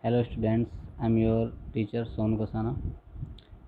Hello students, I am your teacher Son Kosana,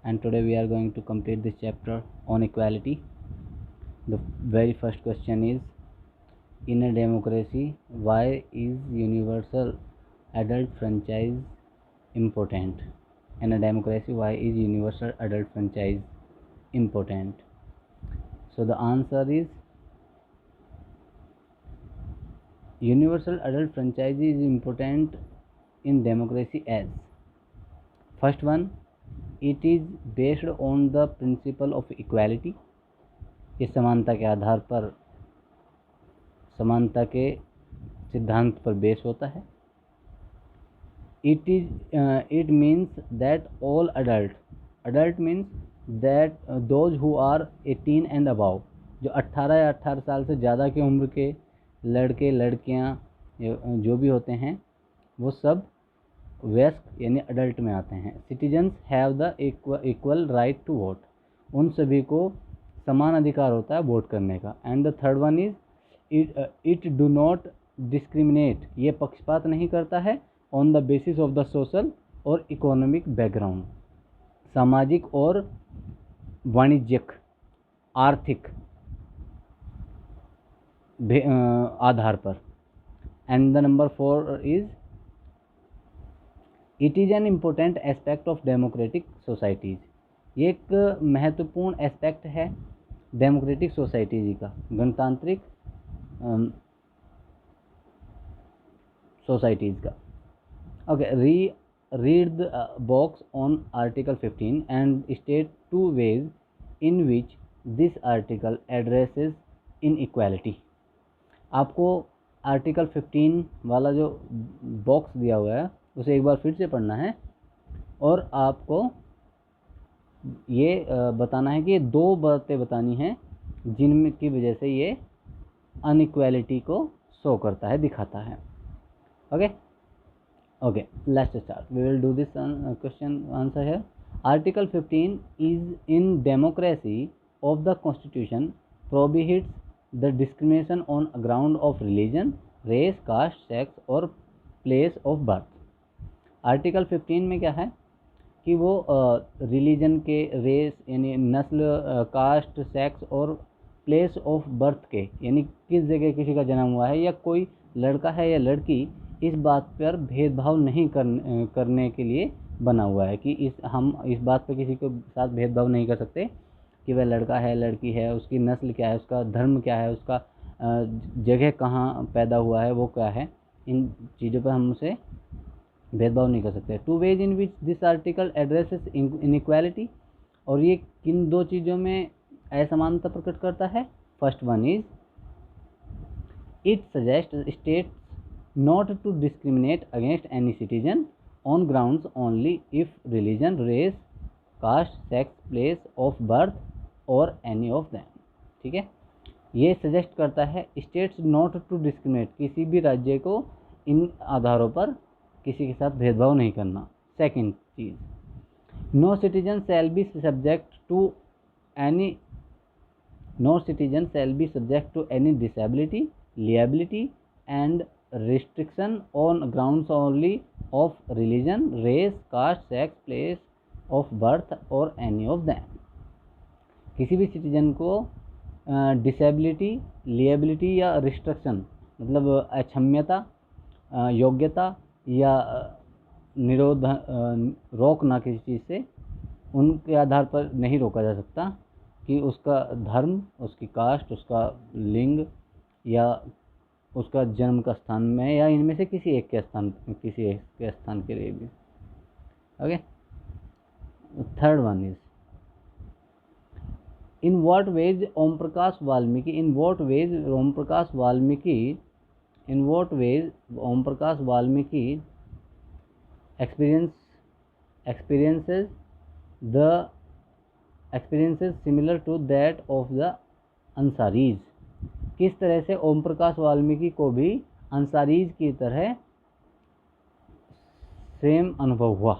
and today we are going to complete this chapter on equality. The very first question is, in a democracy, why is universal adult franchise important? In a democracy, why is universal adult franchise important? So the answer is, universal adult franchise is important in democracy as, first one, it is based on the principle of equality. ये समानता के आधार पर, समानता के सिद्धांत पर base होता है. It means that all adult means that those who are 18 and above, जो 18 या 18 साल से ज़्यादा की उम्र के लड़के लड़कियां जो भी होते हैं वो सब वयस्क यानी अडल्ट में आते हैं. Citizens have the equal right to vote, उन सभी को समान अधिकार होता है वोट करने का. And the third one is, it do not discriminate, ये पक्षपात नहीं करता है on the basis of the social और इकोनॉमिक बैकग्राउंड, सामाजिक और वाणिज्यिक आर्थिक आधार पर. And the number 4 is, it is an important aspect of democratic societies, ये एक महत्वपूर्ण एस्पेक्ट है डेमोक्रेटिक सोसाइटीज का, गणतांत्रिक सोसाइटीज़ का. Okay, read the box on article 15 and state 2 ways in which this article addresses in equality. आपको article 15 वाला जो box दिया हुआ है उसे एक बार फिर से पढ़ना है और आपको ये बताना है कि दो बातें बतानी हैं जिनकी वजह से ये अनइक्वालिटी को शो करता है, दिखाता है. Okay, let's start. We will do this question answer है. Article 15 is in democracy of the constitution prohibits the discrimination on ground of religion, race, caste, sex और प्लेस ऑफ बर्थ. आर्टिकल 15 में क्या है कि वो रिलीजन के, race यानी नस्ल, कास्ट, सेक्स और प्लेस ऑफ बर्थ के यानी किस जगह किसी का जन्म हुआ है या कोई लड़का है या लड़की, इस बात पर भेदभाव नहीं करने के लिए बना हुआ है कि हम इस बात पर किसी के साथ भेदभाव नहीं कर सकते कि वह लड़का है, लड़की है, उसकी नस्ल क्या है, उसका धर्म क्या है, उसका जगह कहाँ पैदा हुआ है, वो क्या है. इन चीज़ों पर हम उसे भेदभाव नहीं कर सकते. 2 ways in which this article addresses inequality, और ये किन दो चीज़ों में असमानता प्रकट करता है. First one is, it suggest states not to discriminate against any citizen on grounds only if religion, race, caste, sex, place of birth और एनी ऑफ दैम. ठीक है, ये सजेस्ट करता है स्टेट्स नॉट टू डिस्क्रिमिनेट, किसी भी राज्य को इन आधारों पर किसी के साथ भेदभाव नहीं करना. सेकंड चीज, no citizen shall be subject to any, no citizen shall be subject to any disability, liability and restriction on grounds only of religion, race, caste, sex, place of birth और एनी ऑफ दैम. किसी भी citizen को disability, liability या restriction मतलब अक्षम्यता, योग्यता या निरोध, रोकना किसी चीज़ से, उनके आधार पर नहीं रोका जा सकता कि उसका धर्म, उसकी कास्ट, उसका लिंग या उसका जन्म का स्थान में या इनमें से किसी एक के स्थान के लिए भी. Okay, third one is, in what ways Om Prakash Valmiki, in what ways Om Prakash Valmiki, in what ways Om Prakash Valmiki experiences similar to that of the Ansaris. किस तरह से ओम प्रकाश वाल्मीकि को भी अंसारीज की तरह सेम अनुभव हुआ.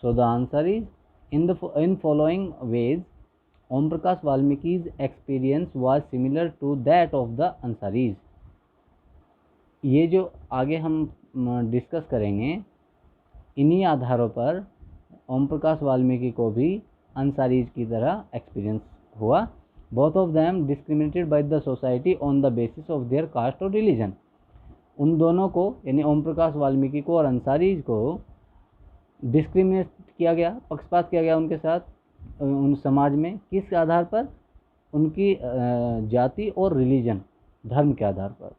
So the answer is, in following ways Om Prakash Valmiki's experience was similar to that of the Ansaris. ये जो आगे हम डिस्कस करेंगे इन्हीं आधारों पर ओम प्रकाश वाल्मीकि को भी अंसारीज की तरह एक्सपीरियंस हुआ। Both of them discriminated by the society on the basis of their caste और रिलीजन। उन दोनों को यानी ओम प्रकाश वाल्मीकि को और अंसारीज को डिस्क्रिमिनेट किया गया, पक्षपात किया गया उनके साथ उन समाज में, किस आधार पर? उनकी जाति और रिलीजन, धर्म के आधार पर।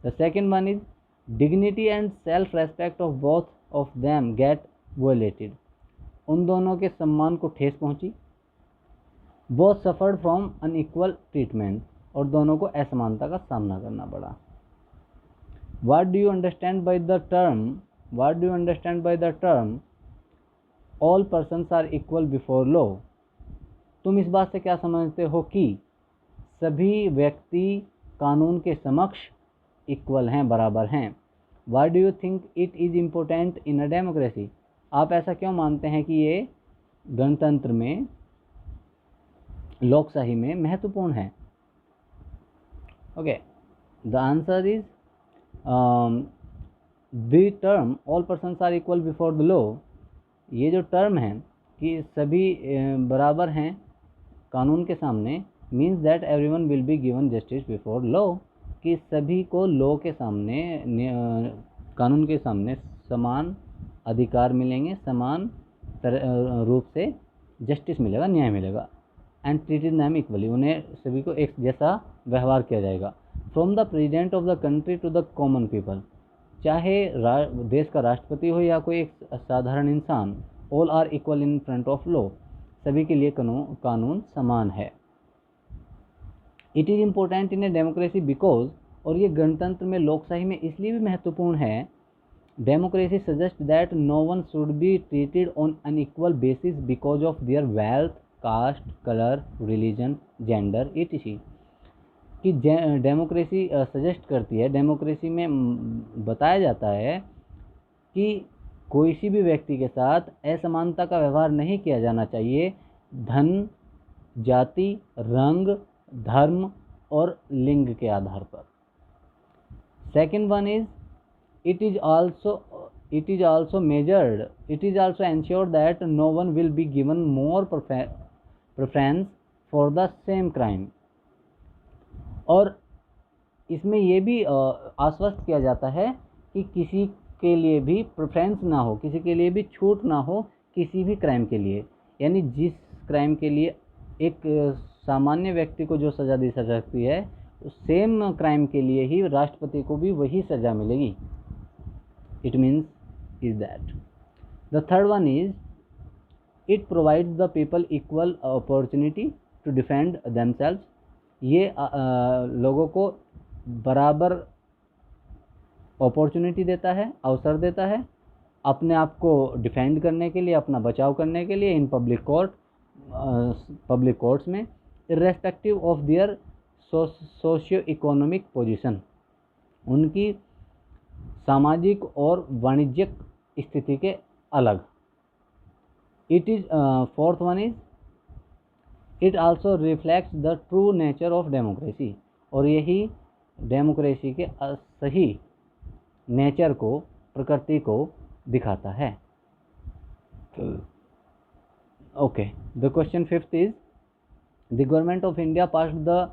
The second one is dignity and self respect of both of them get violated. उन दोनों के सम्मान को ठेस पहुंची। Both suffered from unequal treatment, और दोनों को असमानता का सामना करना पड़ा। What do you understand by the term all persons are equal before law? तुम इस बात से क्या समझते हो कि सभी व्यक्ति कानून के समक्ष इक्वल हैं, बराबर हैं? Why do you think it is important in a democracy? आप ऐसा क्यों मानते हैं कि ये गणतंत्र में, लोकशाही में महत्वपूर्ण है? Okay, the answer is the term all persons are equal before the law. ये जो टर्म है कि सभी बराबर हैं कानून के सामने, means that everyone will be given justice before law, कि सभी को लॉ के सामने, कानून के सामने समान अधिकार मिलेंगे, समान रूप से जस्टिस मिलेगा, न्याय मिलेगा। एंड ट्रीटेड देम इक्वली, उन्हें सभी को एक जैसा व्यवहार किया जाएगा। From the president of the country to the common people, चाहे देश का राष्ट्रपति हो या कोई एक साधारण इंसान, all are equal in front of law, सभी के लिए कानून समान है। It is important in a democracy because, और ये गणतंत्र में, लोकशाही में इसलिए भी महत्वपूर्ण है, democracy suggest that no one should be treated on unequal basis because of their wealth, caste, colour, religion, gender etc। कि डेमोक्रेसी सजेस्ट करती है, डेमोक्रेसी में बताया जाता है कि कोई सी भी व्यक्ति के साथ असमानता का व्यवहार नहीं किया जाना चाहिए, धन, जाति, रंग, धर्म और लिंग के आधार पर। Second one is it is also ensured that no one will be given more preference for the same crime। और इसमें यह भी आश्वस्त किया जाता है कि किसी के लिए भी प्रेफरेंस ना हो, किसी के लिए भी छूट ना हो किसी भी क्राइम के लिए। यानी जिस क्राइम के लिए एक सामान्य व्यक्ति को जो सज़ा दी जा सकती है, सेम क्राइम के लिए ही राष्ट्रपति को भी वही सज़ा मिलेगी। It means is that the third one is it provides the people equal opportunity to defend themselves। ये लोगों को बराबर अपॉर्चुनिटी देता है, अवसर देता है अपने आप को डिफेंड करने के लिए, अपना बचाव करने के लिए इन पब्लिक कोर्ट्स में, irrespective of their socio economic position, उनकी सामाजिक और वाणिज्यिक स्थिति के अलग। It is fourth one is it also reflects the true nature of democracy. और यही डेमोक्रेसी के सही नेचर को, प्रकृति को दिखाता है। Okay, the question fifth is the government of India passed the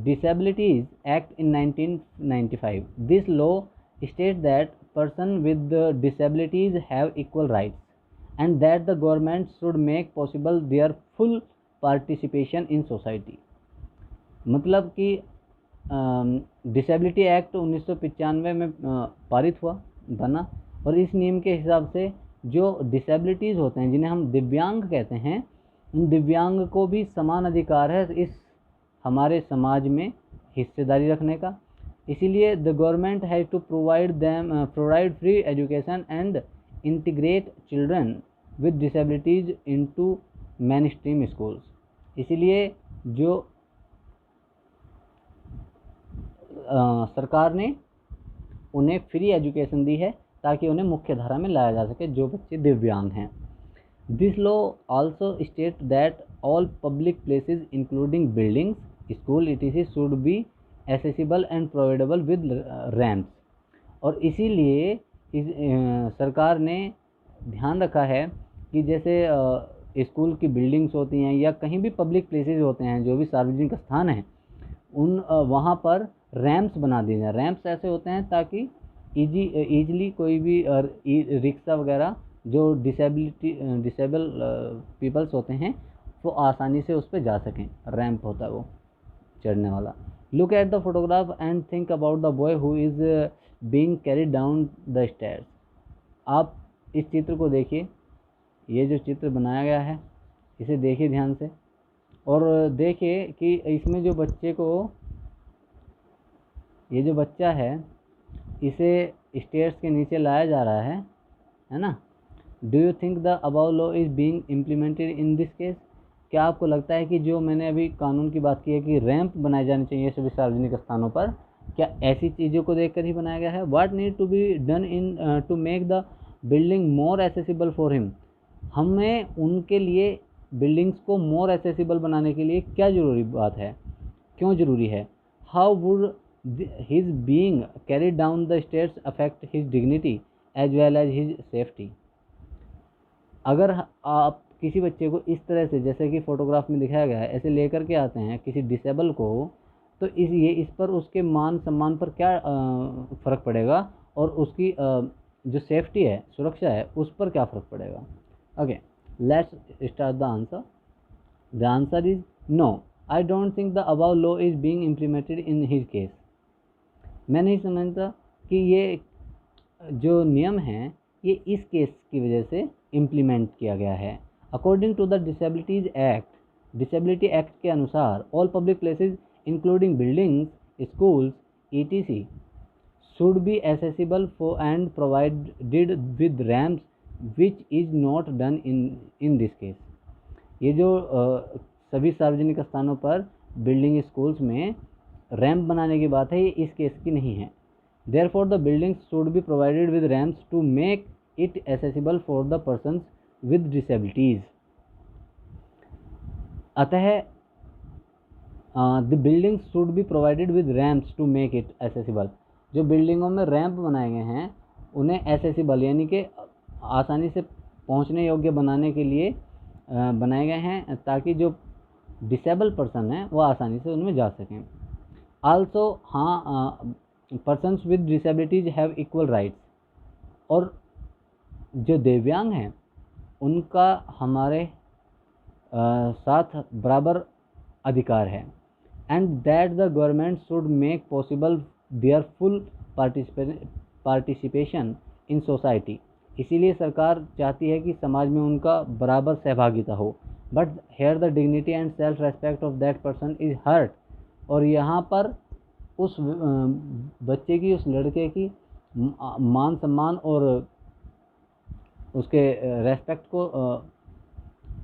disabilities act in 1995। This law states that person with disabilities have equal rights and that the government should make possible their full participation in society। मतलब कि disability act 1995 में पारित हुआ, बना, और इस नियम के हिसाब से जो डिसेबिलिटीज़ होते हैं, जिन्हें हम दिव्यांग कहते हैं, उन दिव्यांग को भी समान अधिकार है इस हमारे समाज में हिस्सेदारी रखने का। इसीलिए the government has to provide free education and integrate children with disabilities into mainstream schools. इसीलिए जो सरकार ने उन्हें फ्री एजुकेशन दी है ताकि उन्हें मुख्य धारा में लाया जा सके जो बच्चे दिव्यांग हैं। This law also state that all public places including buildings, school etc should be accessible and providable with ramps. और इसीलिए सरकार ने ध्यान रखा है कि जैसे स्कूल की बिल्डिंग्स होती हैं या कहीं भी पब्लिक प्लेसेस होते हैं, जो भी सार्वजनिक स्थान हैं, उन वहाँ पर रैंप्स बना दिए जाएँ। रैंप्स ऐसे होते हैं ताकि ईजिली कोई भी रिक्शा वगैरह जो डिसेबल पीपल्स होते हैं वो आसानी से उस पर जा सकें। रैंप होता है वो चढ़ने वाला। Look at the photograph and think about the boy who is being carried down the stairs. आप इस चित्र को देखिए, ये जो चित्र बनाया गया है इसे देखिए ध्यान से, और देखिए कि इसमें जो बच्चे को, ये जो बच्चा है इसे स्टेयर्स के नीचे लाया जा रहा है ना। Do you think the above law is being implemented in this case? क्या आपको लगता है कि जो मैंने अभी कानून की बात की है कि रैंप बनाए जाने चाहिए सभी सार्वजनिक स्थानों पर, क्या ऐसी चीज़ों को देखकर ही बनाया गया है? What need to be done in to make the building more accessible for him? हमें उनके लिए बिल्डिंग्स को मोर एसेसिबल बनाने के लिए क्या ज़रूरी बात है, क्यों ज़रूरी है? How would his being carried down the stairs affect his dignity as well as his safety? अगर आप किसी बच्चे को इस तरह से, जैसे कि फ़ोटोग्राफ में दिखाया गया है, ऐसे लेकर के आते हैं किसी डिसेबल को, तो इस पर उसके मान सम्मान पर क्या फ़र्क पड़ेगा, और उसकी जो सेफ्टी है, सुरक्षा है, उस पर क्या फ़र्क पड़ेगा? Okay, let's start the answer. The answer is no, I don't think the above law is being implemented in his case. मैं नहीं समझता कि ये जो नियम है ये इस केस की वजह से इम्प्लीमेंट किया गया है। According to the disabilities act, disability act के अनुसार all public places including buildings, schools, etc should be accessible for and provided with ramps which is not done in this case। ये जो सभी सार्वजनिक स्थानों पर बिल्डिंग, स्कूल्स में ramp बनाने की बात है, ये इस केस की नहीं है। Therefore the buildings should be provided with ramps to make it accessible for the persons with disabilities। अतः the buildings should be provided with ramps to make it accessible। जो बिल्डिंगों में रैंप बनाए गए हैं उन्हें accessible यानी कि आसानी से पहुंचने योग्य बनाने के लिए बनाए गए हैं, ताकि जो डिसेबल पर्सन है वो आसानी से उनमें जा सकें। आल्सो हाँ, persons with disabilities have equal rights, और जो दिव्यांग हैं उनका हमारे साथ बराबर अधिकार है। And that the government should make possible there full participation in society. इसीलिए सरकार चाहती है कि समाज में उनका बराबर सहभागिता हो। But here the dignity and self respect of that person is hurt. और यहाँ पर उस बच्चे की, उस लड़के की मान सम्मान और उसके रेस्पेक्ट को,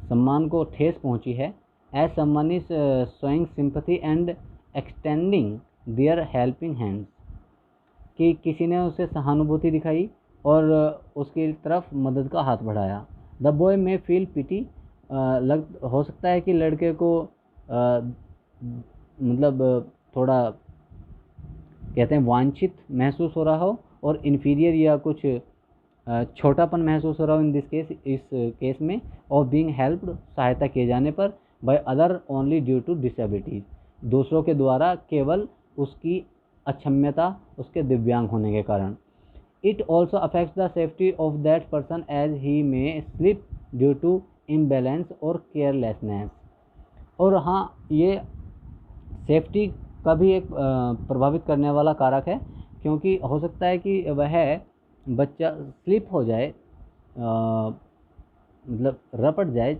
सम्मान को ठेस पहुंची है। As someone is showing sympathy and extending their helping hands, कि किसी ने उसे सहानुभूति दिखाई और उसकी तरफ मदद का हाथ बढ़ाया। द बॉय में फील पिटी, हो सकता है कि लड़के को मतलब थोड़ा कहते हैं वांछित महसूस हो रहा हो और इन्फीरियर या कुछ छोटापन महसूस हो रहा हो इन दिस केस, इस केस में, ऑफ बीइंग हेल्प्ड, सहायता किए जाने पर, by other only due to disabilities, दूसरों के द्वारा केवल उसकी अक्षम्यता, उसके दिव्यांग होने के कारण। It also affects the safety of that person as he may slip due to imbalance और केयरलेसनेस। और हाँ, ये सेफ्टी का भी एक प्रभावित करने वाला कारक है, क्योंकि हो सकता है कि वह बच्चा स्लिप हो जाए, मतलब रपट जाए,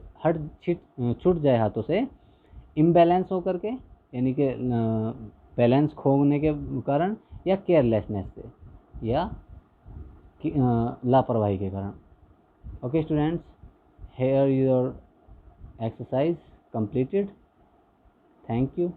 छूट जाए हाथों से, इम्बैलेंस हो करके, यानी कि बैलेंस खोने के कारण, या केयरलेसनेस से, या लापरवाही के कारण। Okay students, here your exercise completed। Thank you।